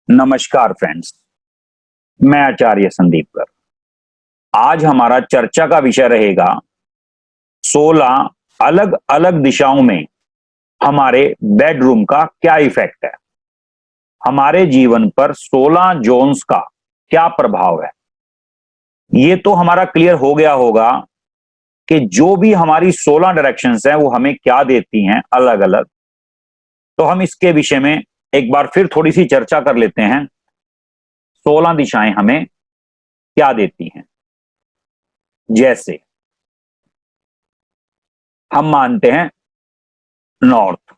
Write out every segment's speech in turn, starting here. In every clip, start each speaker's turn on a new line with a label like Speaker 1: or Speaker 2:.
Speaker 1: नमस्कार फ्रेंड्स, मैं आचार्य संदीप कर। आज हमारा चर्चा का विषय रहेगा 16 अलग अलग दिशाओं में हमारे बेडरूम का क्या इफेक्ट है, हमारे जीवन पर 16 जोन्स का क्या प्रभाव है। ये तो हमारा क्लियर हो गया होगा कि जो भी हमारी 16 डायरेक्शंस हैं वो हमें क्या देती हैं अलग अलग। तो हम इसके विषय में एक बार फिर थोड़ी सी चर्चा कर लेते हैं। 16 दिशाएं हमें क्या देती हैं। जैसे हम मानते हैं नॉर्थ,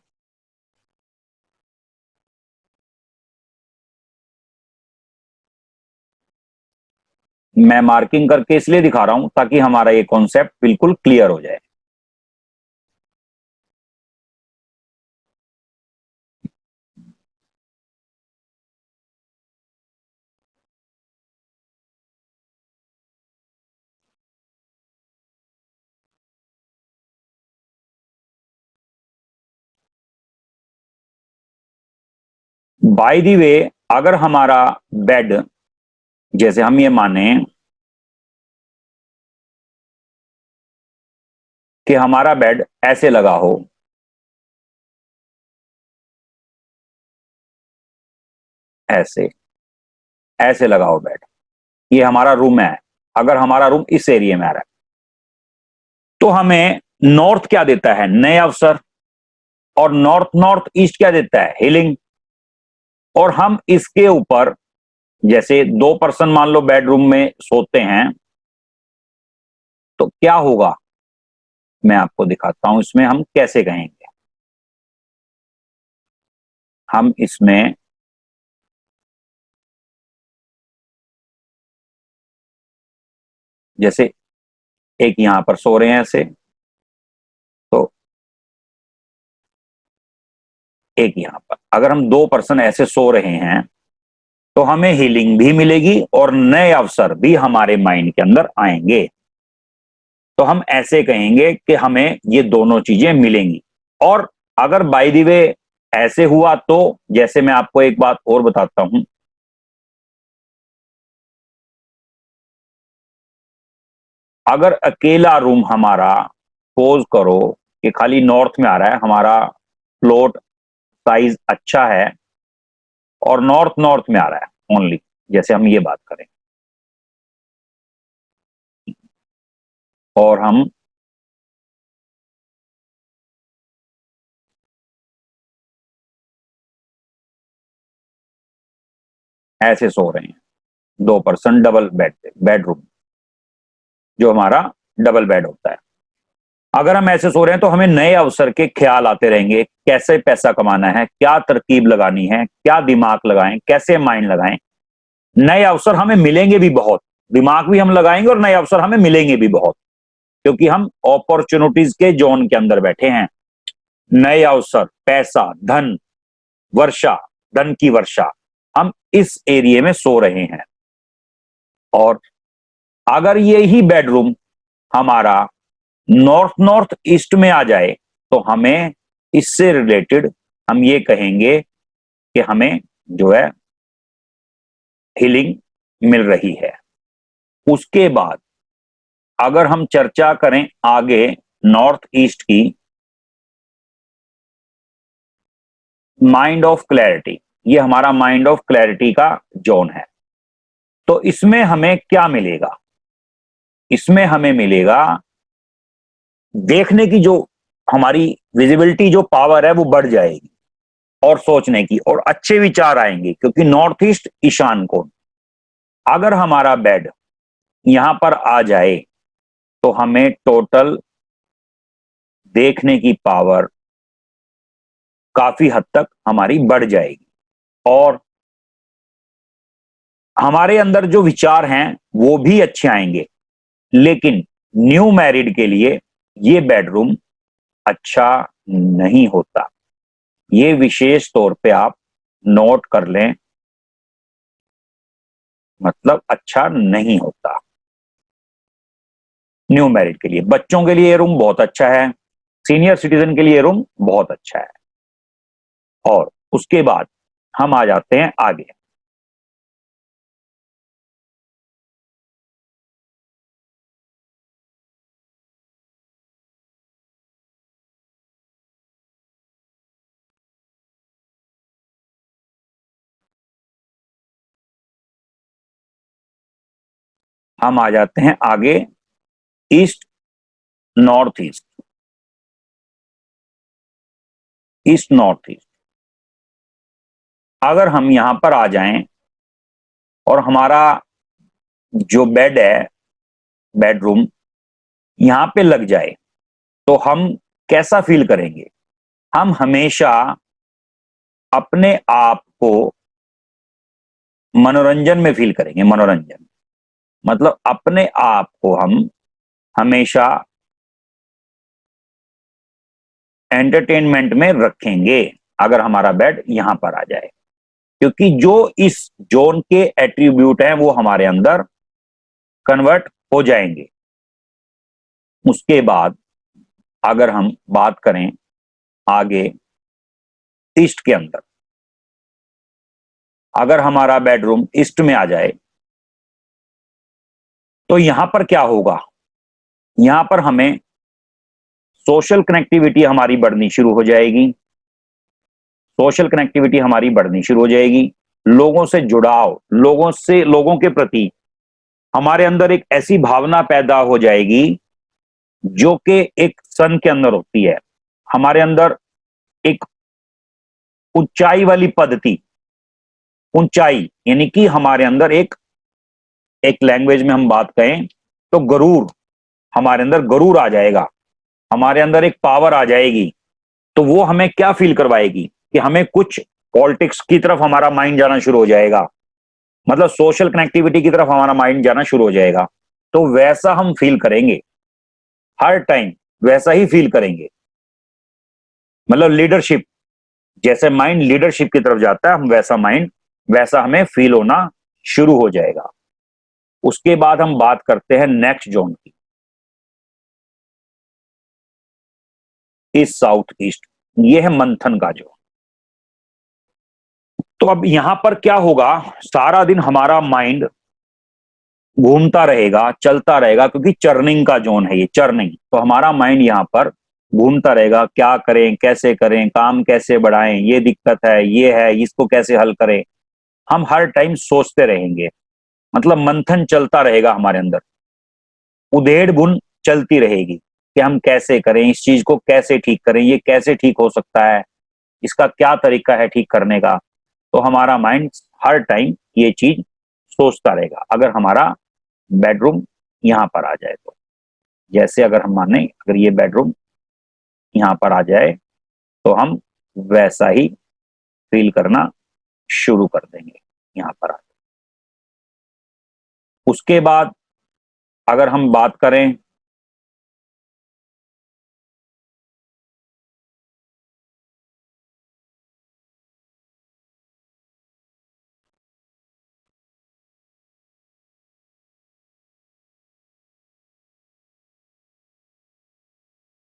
Speaker 1: मैं मार्किंग करके इसलिए दिखा रहा हूं ताकि हमारा ये कॉन्सेप्ट बिल्कुल क्लियर हो जाए। बाय द वे, अगर हमारा बेड, जैसे हम ये माने कि हमारा बेड ऐसे लगा हो, ऐसे ऐसे लगा हो बेड, ये हमारा रूम है। अगर हमारा रूम इस एरिया में आ रहा है तो हमें नॉर्थ क्या देता है, नए अवसर, और नॉर्थ नॉर्थ ईस्ट क्या देता है, हीलिंग। और हम इसके ऊपर, जैसे 2 पर्सन मान लो बेडरूम में सोते हैं, तो क्या होगा मैं आपको दिखाता हूं इसमें हम कैसे कहेंगे। हम इसमें जैसे एक यहां पर सो रहे हैं ऐसे, तो एक यहां पर, अगर हम 2 पर्सन ऐसे सो रहे हैं तो हमें हीलिंग भी मिलेगी और नए अवसर भी हमारे माइंड के अंदर आएंगे। तो हम ऐसे कहेंगे कि हमें ये दोनों चीजें मिलेंगी। और अगर बाय द वे ऐसे हुआ तो, जैसे मैं आपको एक बात और बताता हूं, अगर अकेला रूम हमारा, सपोज करो कि खाली नॉर्थ में आ रहा है, हमारा प्लॉट साइज अच्छा है और नॉर्थ नॉर्थ में आ रहा है ओनली, जैसे हम ये बात करें, और हम ऐसे सो रहे हैं 2 पर्सन डबल बेड पे, बेडरूम जो हमारा डबल बेड होता है। अगर हम ऐसे सो रहे हैं तो हमें नए अवसर के ख्याल आते रहेंगे, कैसे पैसा कमाना है, क्या तरकीब लगानी है, क्या दिमाग लगाएं, कैसे माइंड लगाएं। नए अवसर हमें मिलेंगे भी बहुत, दिमाग भी हम लगाएंगे और नए अवसर हमें मिलेंगे भी बहुत, क्योंकि हम अपॉर्चुनिटीज के जोन के अंदर बैठे हैं। नए अवसर, पैसा, धन, वर्षा, धन की वर्षा, हम इस एरिया में सो रहे हैं। और अगर यही बेडरूम हमारा नॉर्थ नॉर्थ ईस्ट में आ जाए तो हमें इससे रिलेटेड हम ये कहेंगे कि हमें जो है हीलिंग मिल रही है। उसके बाद अगर हम चर्चा करें आगे नॉर्थ ईस्ट की, माइंड ऑफ क्लैरिटी, ये हमारा माइंड ऑफ क्लैरिटी का जोन है। तो इसमें हमें क्या मिलेगा, इसमें हमें मिलेगा देखने की, जो हमारी विजिबिलिटी, जो पावर है वो बढ़ जाएगी, और सोचने की, और अच्छे विचार आएंगे, क्योंकि नॉर्थ ईस्ट ईशान कोण। अगर हमारा बेड यहां पर आ जाए तो हमें टोटल देखने की पावर काफी हद तक हमारी बढ़ जाएगी, और हमारे अंदर जो विचार हैं वो भी अच्छे आएंगे। लेकिन न्यू मैरिड के लिए ये बेडरूम अच्छा नहीं होता, ये विशेष तौर पे आप नोट कर लें, मतलब अच्छा नहीं होता न्यू मैरिड के लिए। बच्चों के लिए ये रूम बहुत अच्छा है, सीनियर सिटीजन के लिए ये रूम बहुत अच्छा है। और उसके बाद हम आ जाते हैं आगे। हम आ जाते हैं आगे east, north east, east north east. अगर हम यहां पर आ जाएं और हमारा जो बेड है, बेडरूम यहां पे लग जाए, तो हम कैसा फील करेंगे? हम हमेशा अपने आप को मनोरंजन में फील करेंगे। मनोरंजन मतलब अपने आप को हम हमेशा एंटरटेनमेंट में रखेंगे अगर हमारा बेड यहां पर आ जाए, क्योंकि जो इस जोन के एट्रीब्यूट हैं वो हमारे अंदर कन्वर्ट हो जाएंगे। उसके बाद अगर हम बात करें आगे ईस्ट के अंदर, अगर हमारा बेडरूम ईस्ट में आ जाए तो यहां पर क्या होगा? यहां पर हमें सोशल कनेक्टिविटी हमारी बढ़नी शुरू हो जाएगी। सोशल कनेक्टिविटी हमारी बढ़नी शुरू हो जाएगी। लोगों से जुड़ाव, लोगों के प्रति हमारे अंदर एक ऐसी भावना पैदा हो जाएगी जो कि एक सन के अंदर होती है। हमारे अंदर एक ऊंचाई वाली पद्धति, ऊंचाई यानी कि हमारे अंदर एक एक लैंग्वेज में हम बात करें तो गरूर, हमारे अंदर गरूर आ जाएगा, हमारे अंदर एक पावर आ जाएगी। तो वो हमें क्या फील करवाएगी कि हमें कुछ पॉलिटिक्स की तरफ हमारा माइंड जाना शुरू हो जाएगा, मतलब सोशल कनेक्टिविटी की तरफ हमारा माइंड जाना शुरू हो जाएगा। तो वैसा हम फील करेंगे हर टाइम, वैसा ही फील करेंगे। मतलब लीडरशिप, जैसे माइंड लीडरशिप की तरफ जाता है, हम वैसा हमें फील होना शुरू हो जाएगा। उसके बाद हम बात करते हैं नेक्स्ट जोन की, ईस्ट साउथ ईस्ट। ये है मंथन का जोन। तो अब यहां पर क्या होगा? सारा दिन हमारा माइंड घूमता रहेगा, चलता रहेगा, क्योंकि चर्निंग का जोन है ये, चर्निंग। तो हमारा माइंड यहां पर घूमता रहेगा, क्या करें, कैसे करें, काम कैसे बढ़ाएं, ये दिक्कत है, ये है, इसको कैसे हल करें। हम हर टाइम सोचते रहेंगे, मतलब मंथन चलता रहेगा हमारे अंदर, उधेड़ बुन चलती रहेगी कि हम कैसे करें, इस चीज को कैसे ठीक करें, ये कैसे ठीक हो सकता है, इसका क्या तरीका है ठीक करने का। तो हमारा माइंड हर टाइम ये चीज सोचता रहेगा अगर हमारा बेडरूम यहां पर आ जाए तो। जैसे अगर हम माने अगर ये बेडरूम यहां पर आ जाए तो हम वैसा ही फील करना शुरू कर देंगे यहां पर आ। उसके बाद अगर हम बात करें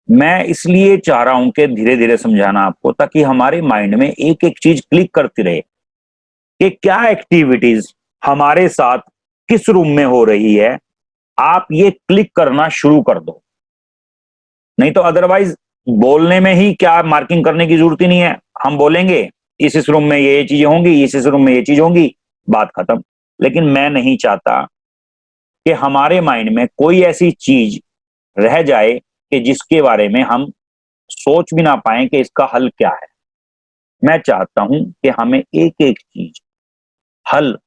Speaker 1: मैं इसलिए चाह रहा हूं कि धीरे धीरे समझाना आपको, ताकि हमारे माइंड में एक एक चीज क्लिक करती रहे कि क्या एक्टिविटीज हमारे साथ किस रूम में हो रही है। आप ये क्लिक करना शुरू कर दो, नहीं तो अदरवाइज बोलने में ही क्या मार्किंग करने की जरूरत ही नहीं है। हम बोलेंगे इस रूम में ये चीजें होंगी, इस रूम में ये चीज होंगी, बात खत्म। लेकिन मैं नहीं चाहता कि हमारे माइंड में कोई ऐसी चीज रह जाए कि जिसके बारे में हम सोच भी ना पाए कि इसका हल क्या है। मैं चाहता हूं कि हमें एक एक चीज हल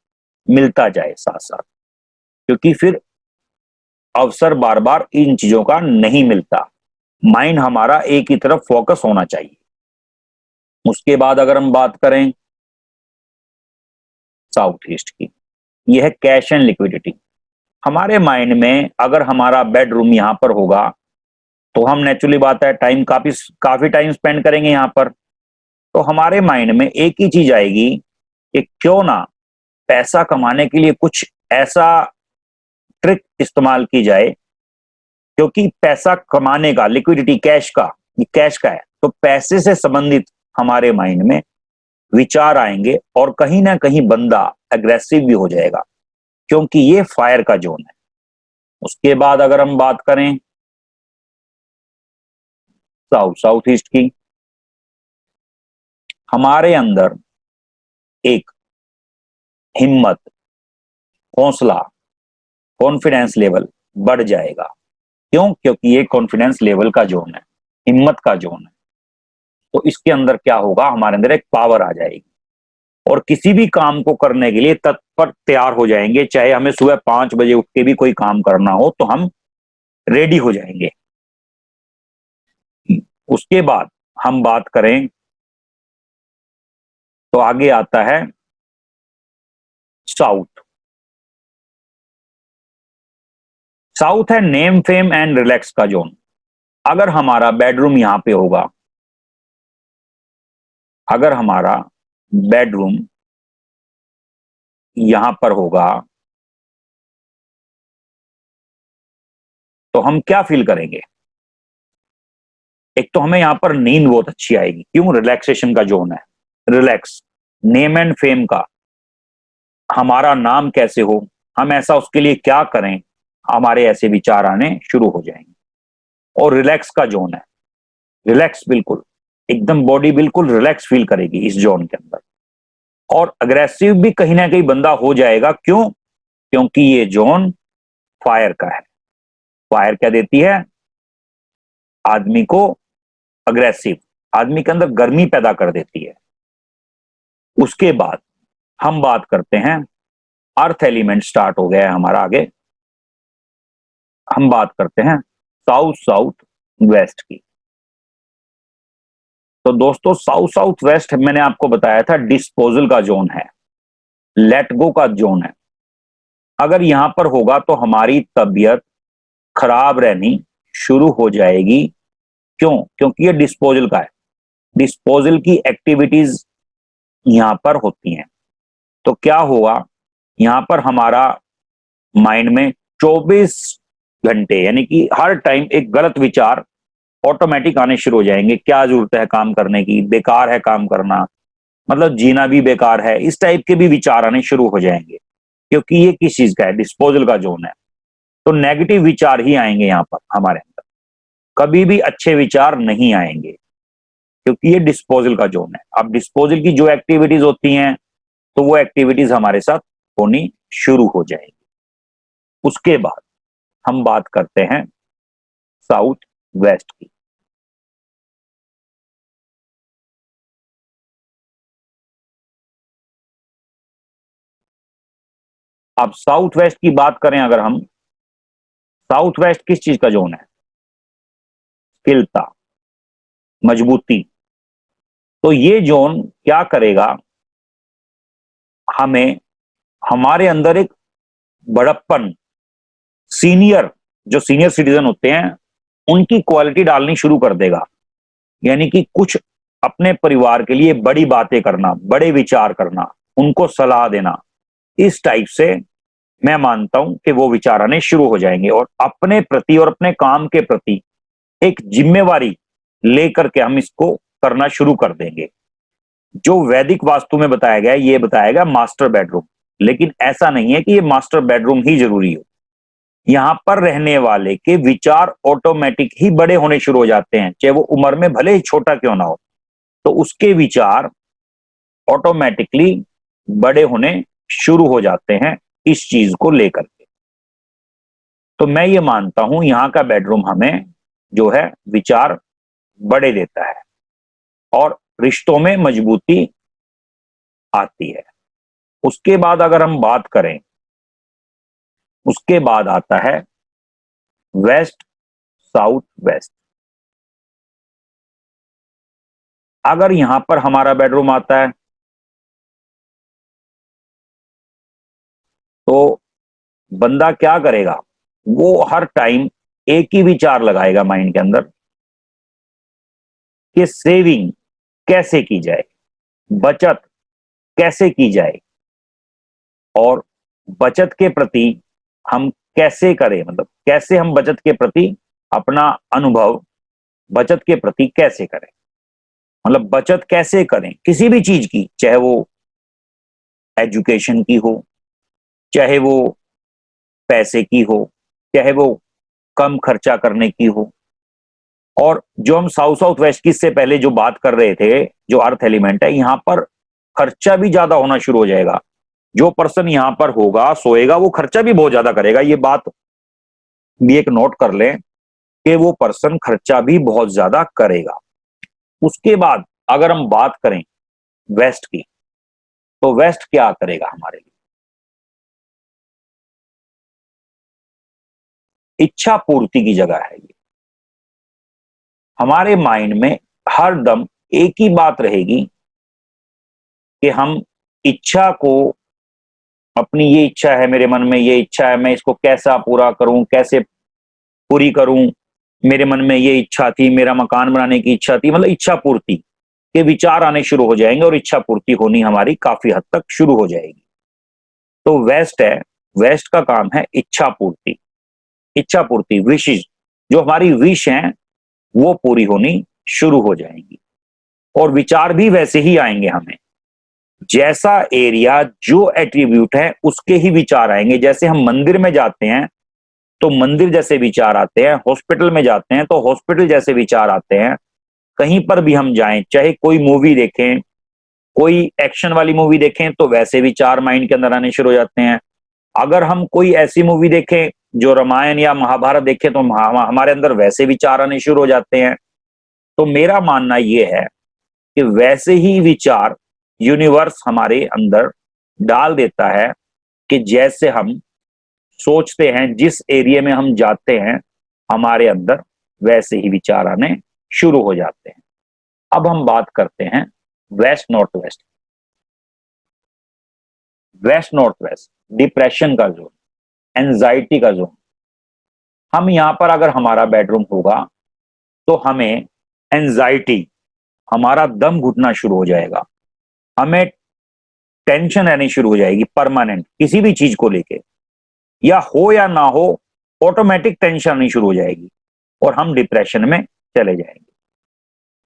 Speaker 1: मिलता जाए साथ साथ, क्योंकि फिर अवसर बार बार इन चीजों का नहीं मिलता। माइंड हमारा एक ही तरफ फोकस होना चाहिए। उसके बाद अगर हम बात करें साउथ ईस्ट की, यह है कैश एंड लिक्विडिटी। हमारे माइंड में अगर हमारा बेडरूम यहां पर होगा तो हम नेचुरली बात है टाइम काफी काफी टाइम स्पेंड करेंगे यहां पर। तो हमारे माइंड में एक ही चीज आएगी कि क्यों ना पैसा कमाने के लिए कुछ ऐसा ट्रिक इस्तेमाल की जाए, क्योंकि पैसा कमाने का, लिक्विडिटी, कैश का, ये कैश का है, तो पैसे से संबंधित हमारे माइंड में विचार आएंगे और कहीं ना कहीं बंदा एग्रेसिव भी हो जाएगा, क्योंकि ये फायर का जोन है। उसके बाद अगर हम बात करें साउथ ईस्ट की, हमारे अंदर एक हिम्मत, हौसला, कॉन्फिडेंस लेवल बढ़ जाएगा। क्यों? क्योंकि ये कॉन्फिडेंस लेवल का जोन है, हिम्मत का जोन है। तो इसके अंदर क्या होगा, हमारे अंदर एक पावर आ जाएगी और किसी भी काम को करने के लिए तत्पर तैयार हो जाएंगे। चाहे हमें सुबह 5 बजे उठ के भी कोई काम करना हो तो हम रेडी हो जाएंगे। उसके बाद हम बात करें तो आगे आता है साउथ। साउथ है नेम फेम एंड रिलैक्स का जोन। अगर हमारा बेडरूम यहां पे होगा, अगर हमारा बेडरूम यहां पर होगा तो हम क्या फील करेंगे? एक तो हमें यहां पर नींद बहुत अच्छी आएगी। क्यों? रिलैक्सेशन का जोन है, रिलैक्स। नेम एंड फेम का, हमारा नाम कैसे हो, हम ऐसा उसके लिए क्या करें, हमारे ऐसे विचार आने शुरू हो जाएंगे। और रिलैक्स का जोन है, रिलैक्स बिल्कुल एकदम बॉडी बिल्कुल रिलैक्स फील करेगी इस जोन के अंदर। और अग्रेसिव भी कहीं ना कहीं बंदा हो जाएगा। क्यों? क्योंकि ये जोन फायर का है। फायर क्या देती है? आदमी को अग्रेसिव, आदमी के अंदर गर्मी पैदा कर देती है। उसके बाद हम बात करते हैं, अर्थ एलिमेंट स्टार्ट हो गया है हमारा आगे। हम बात करते हैं साउथ साउथ वेस्ट की। तो दोस्तों साउथ साउथ वेस्ट मैंने आपको बताया था डिस्पोजल का जोन है, लेट गो का जोन है। अगर यहां पर होगा तो हमारी तबीयत खराब रहनी शुरू हो जाएगी। क्यों? क्योंकि ये डिस्पोजल का है, डिस्पोजल की एक्टिविटीज यहां पर होती हैं। तो क्या हुआ, यहां पर हमारा माइंड में 24 घंटे यानी कि हर टाइम एक गलत विचार ऑटोमेटिक आने शुरू हो जाएंगे। क्या जरूरत है काम करने की, बेकार है काम करना, मतलब जीना भी बेकार है, इस टाइप के भी विचार आने शुरू हो जाएंगे। क्योंकि ये किस चीज का है? डिस्पोजल का जोन है। तो नेगेटिव विचार ही आएंगे यहां पर हमारे अंदर, कभी भी अच्छे विचार नहीं आएंगे क्योंकि ये डिस्पोजल का जोन है। अब डिस्पोजल की जो एक्टिविटीज होती हैं तो वो एक्टिविटीज हमारे साथ होनी शुरू हो जाएगी। उसके बाद हम बात करते हैं साउथ वेस्ट की। अब साउथ वेस्ट की बात करें अगर हम, साउथ वेस्ट किस चीज का जोन है? स्थिरता, मजबूती। तो ये जोन क्या करेगा, हमें हमारे अंदर एक बड़प्पन, सीनियर, जो सीनियर सिटीजन होते हैं उनकी क्वालिटी डालनी शुरू कर देगा। यानी कि कुछ अपने परिवार के लिए बड़ी बातें करना, बड़े विचार करना, उनको सलाह देना, इस टाइप से मैं मानता हूं कि वो विचार आने शुरू हो जाएंगे। और अपने प्रति और अपने काम के प्रति एक जिम्मेवारी लेकर के हम इसको करना शुरू कर देंगे। जो वैदिक वास्तु में बताया गया है, ये बताया गया मास्टर बेडरूम, लेकिन ऐसा नहीं है कि ये मास्टर बेडरूम ही जरूरी हो। यहां पर रहने वाले के विचार ऑटोमेटिक ही बड़े होने शुरू हो जाते हैं, चाहे वो उम्र में भले ही छोटा क्यों ना हो, तो उसके विचार ऑटोमेटिकली बड़े होने शुरू हो जाते हैं इस चीज को लेकर के। तो मैं ये मानता हूं यहां का बेडरूम हमें जो है विचार बड़े देता है और रिश्तों में मजबूती आती है। उसके बाद अगर हम बात करें, उसके बाद आता है वेस्ट साउथ वेस्ट। अगर यहां पर हमारा बेडरूम आता है तो बंदा क्या करेगा, वो हर टाइम एक ही विचार लगाएगा माइंड के अंदर कि सेविंग कैसे की जाए, बचत कैसे की जाए, और बचत के प्रति हम कैसे करें, मतलब कैसे हम बचत के प्रति अपना अनुभव बचत के प्रति कैसे करें, मतलब बचत कैसे करें किसी भी चीज की, चाहे वो एजुकेशन की हो, चाहे वो पैसे की हो, चाहे वो कम खर्चा करने की हो। और जो हम साउथ साउथ वेस्ट की इससे पहले जो बात कर रहे थे, जो अर्थ एलिमेंट है, यहां पर खर्चा भी ज्यादा होना शुरू हो जाएगा। जो पर्सन यहां पर होगा सोएगा वो खर्चा भी बहुत ज्यादा करेगा, ये बात भी एक नोट कर लें कि वो पर्सन खर्चा भी बहुत ज्यादा करेगा। उसके बाद अगर हम बात करें वेस्ट की, तो वेस्ट क्या करेगा हमारे लिए? इच्छा पूर्ति की जगह है ये। हमारे माइंड में हर दम एक ही बात रहेगी कि हम इच्छा को, अपनी ये इच्छा है, मेरे मन में ये इच्छा है, मैं इसको कैसा पूरा करूं, कैसे पूरी करूं, मेरे मन में ये इच्छा थी, मेरा मकान बनाने की इच्छा थी, मतलब इच्छा पूर्ति के विचार आने शुरू हो जाएंगे और इच्छा पूर्ति होनी हमारी काफी हद तक शुरू हो जाएगी। तो वेस्ट है, वेस्ट का काम है इच्छा पूर्ति। इच्छा पूर्ति, विशेष जो हमारी विश है वो पूरी होनी शुरू हो जाएंगी और विचार भी वैसे ही आएंगे हमें। जैसा एरिया जो एट्रीब्यूट है उसके ही विचार आएंगे। जैसे हम मंदिर में जाते हैं तो मंदिर जैसे विचार आते हैं, हॉस्पिटल में जाते हैं तो हॉस्पिटल जैसे विचार आते हैं। कहीं पर भी हम जाएं, चाहे कोई मूवी देखें, कोई एक्शन वाली मूवी देखें तो वैसे विचार माइंड के अंदर आने शुरू हो जाते हैं। अगर हम कोई ऐसी मूवी देखें जो रामायण या महाभारत देखें तो हमारे अंदर वैसे विचार आने शुरू हो जाते हैं। तो मेरा मानना यह है कि वैसे ही विचार यूनिवर्स हमारे अंदर डाल देता है कि जैसे हम सोचते हैं, जिस एरिया में हम जाते हैं हमारे अंदर वैसे ही विचार आने शुरू हो जाते हैं। अब हम बात करते हैं west north west. West north west depression का जोन, एंजाइटी का जोन। हम यहां पर अगर हमारा बेडरूम होगा तो हमें एंजाइटी, हमारा दम घुटना शुरू हो जाएगा, हमें टेंशन रहनी शुरू हो जाएगी परमानेंट किसी भी चीज को लेके, या हो या ना हो ऑटोमेटिक टेंशन आनी शुरू हो जाएगी और हम डिप्रेशन में चले जाएंगे।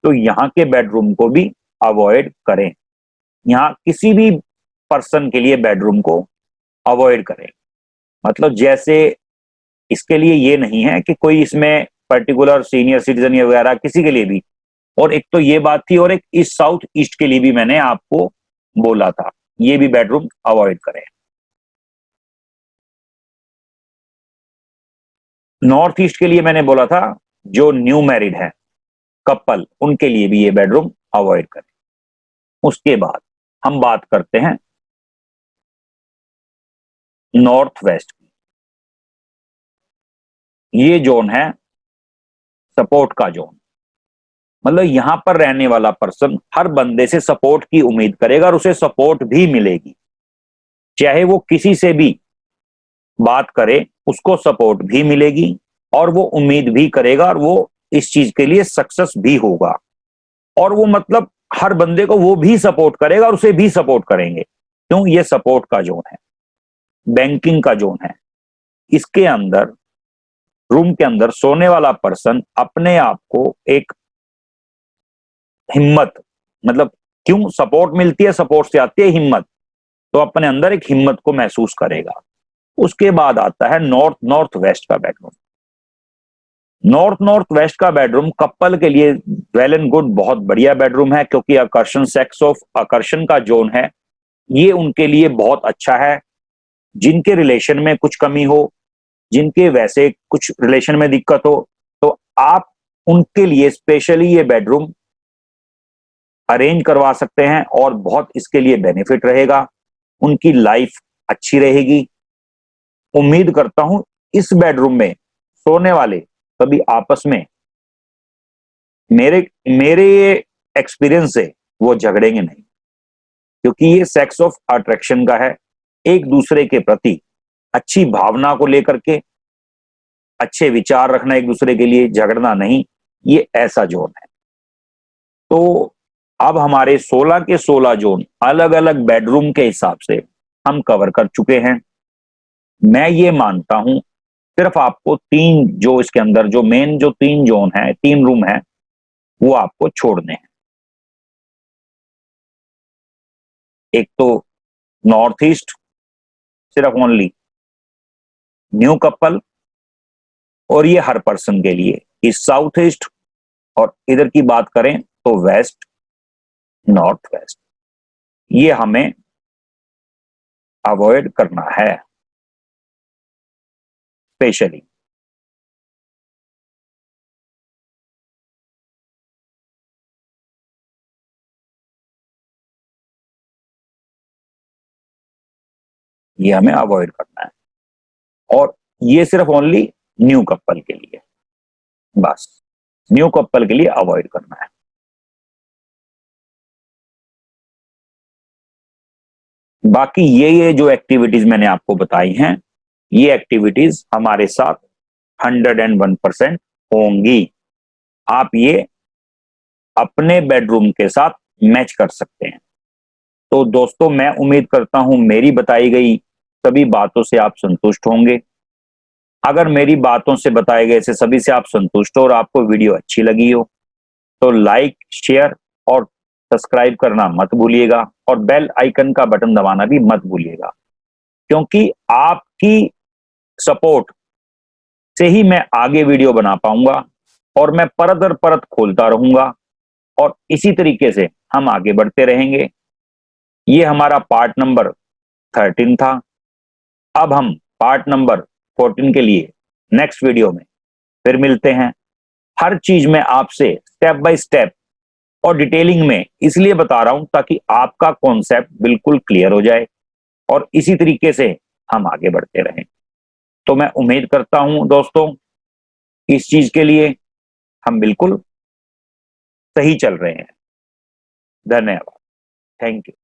Speaker 1: तो यहाँ के बेडरूम को भी अवॉइड करें। यहाँ किसी भी पर्सन के लिए बेडरूम को अवॉइड करें। मतलब जैसे इसके लिए ये नहीं है कि कोई इसमें पर्टिकुलर सीनियर सिटीजन या वगैरह, किसी के लिए भी। और एक तो ये बात थी, और एक इस साउथ ईस्ट के लिए भी मैंने आपको बोला था, ये भी बेडरूम अवॉइड करें। नॉर्थ ईस्ट के लिए मैंने बोला था जो न्यू मैरिड है कपल, उनके लिए भी ये बेडरूम अवॉइड करें। उसके बाद हम बात करते हैं नॉर्थ वेस्ट की। ये जोन है सपोर्ट का जोन। मतलब यहां पर रहने वाला पर्सन हर बंदे से सपोर्ट की उम्मीद करेगा और उसे सपोर्ट भी मिलेगी। चाहे वो किसी से भी बात करे उसको सपोर्ट भी मिलेगी और वो उम्मीद भी करेगा और वो इस चीज के लिए सक्सेस भी होगा। और वो मतलब हर बंदे को वो भी सपोर्ट करेगा और उसे भी सपोर्ट करेंगे। क्यों? ये सपोर्ट का जोन है, बैंकिंग का जोन है। इसके अंदर, रूम के अंदर सोने वाला पर्सन अपने आप को एक हिम्मत, मतलब क्यों सपोर्ट मिलती है, सपोर्ट से आती है हिम्मत, तो अपने अंदर एक हिम्मत को महसूस करेगा। उसके बाद आता है नॉर्थ नॉर्थ वेस्ट का बेडरूम। नॉर्थ नॉर्थ वेस्ट का बेडरूम कपल के लिए वेल एंड गुड, बहुत बढ़िया बेडरूम है, क्योंकि आकर्षण, सेक्स ऑफ आकर्षण का जोन है, ये उनके लिए बहुत अच्छा है। जिनके रिलेशन में कुछ कमी हो, जिनके वैसे कुछ रिलेशन में दिक्कत हो, तो आप उनके लिए स्पेशली ये बेडरूम अरेंज करवा सकते हैं और बहुत इसके लिए बेनिफिट रहेगा, उनकी लाइफ अच्छी रहेगी। उम्मीद करता हूं इस बेडरूम में सोने वाले कभी आपस में, मेरे मेरे एक्सपीरियंस से वो झगड़ेंगे नहीं, क्योंकि ये सेक्स ऑफ अट्रैक्शन का है। एक दूसरे के प्रति अच्छी भावना को लेकर के अच्छे विचार रखना, एक दूसरे के लिए झगड़ना नहीं, ये ऐसा जोन है। तो अब हमारे 16 के 16 जोन अलग अलग बेडरूम के हिसाब से हम कवर कर चुके हैं। मैं ये मानता हूं सिर्फ आपको तीन, जो इसके अंदर जो मेन जो तीन जोन है, तीन रूम है, वो आपको छोड़ने हैं। एक तो नॉर्थ ईस्ट, सिर्फ ओनली न्यू कपल, और ये हर पर्सन के लिए। इस साउथ ईस्ट और इधर की बात करें तो वेस्ट नॉर्थ वेस्ट, ये हमें अवॉइड करना है स्पेशली। ये हमें अवॉइड करना है, और ये सिर्फ ओनली न्यू कपल के लिए, बस न्यू कपल के लिए अवॉइड करना है। बाकी ये जो एक्टिविटीज मैंने आपको बताई हैं, ये एक्टिविटीज हमारे साथ 101% होंगी। आप ये अपने बेडरूम के साथ मैच कर सकते हैं। तो दोस्तों, मैं उम्मीद करता हूं मेरी बताई गई सभी बातों से आप संतुष्ट होंगे। अगर मेरी बातों से बताए गए से सभी से आप संतुष्ट हो और आपको वीडियो अच्छी लगी हो, तो लाइक, शेयर और सब्सक्राइब करना मत भूलिएगा, और बेल आइकन का बटन दबाना भी मत भूलिएगा, क्योंकि आपकी सपोर्ट से ही मैं आगे वीडियो बना पाऊंगा, और मैं परत दर परत खोलता रहूंगा, और इसी तरीके से हम आगे बढ़ते रहेंगे। ये हमारा पार्ट नंबर 13 था। अब हम पार्ट नंबर 14 के लिए नेक्स्ट वीडियो में फिर मिलते हैं। हर चीज में आपसे स्टेप बाय स्टेप और डिटेलिंग में इसलिए बता रहा हूं ताकि आपका कॉन्सेप्ट बिल्कुल क्लियर हो जाए, और इसी तरीके से हम आगे बढ़ते रहें। तो मैं उम्मीद करता हूं दोस्तों, इस चीज के लिए हम बिल्कुल सही चल रहे हैं। धन्यवाद। Thank you.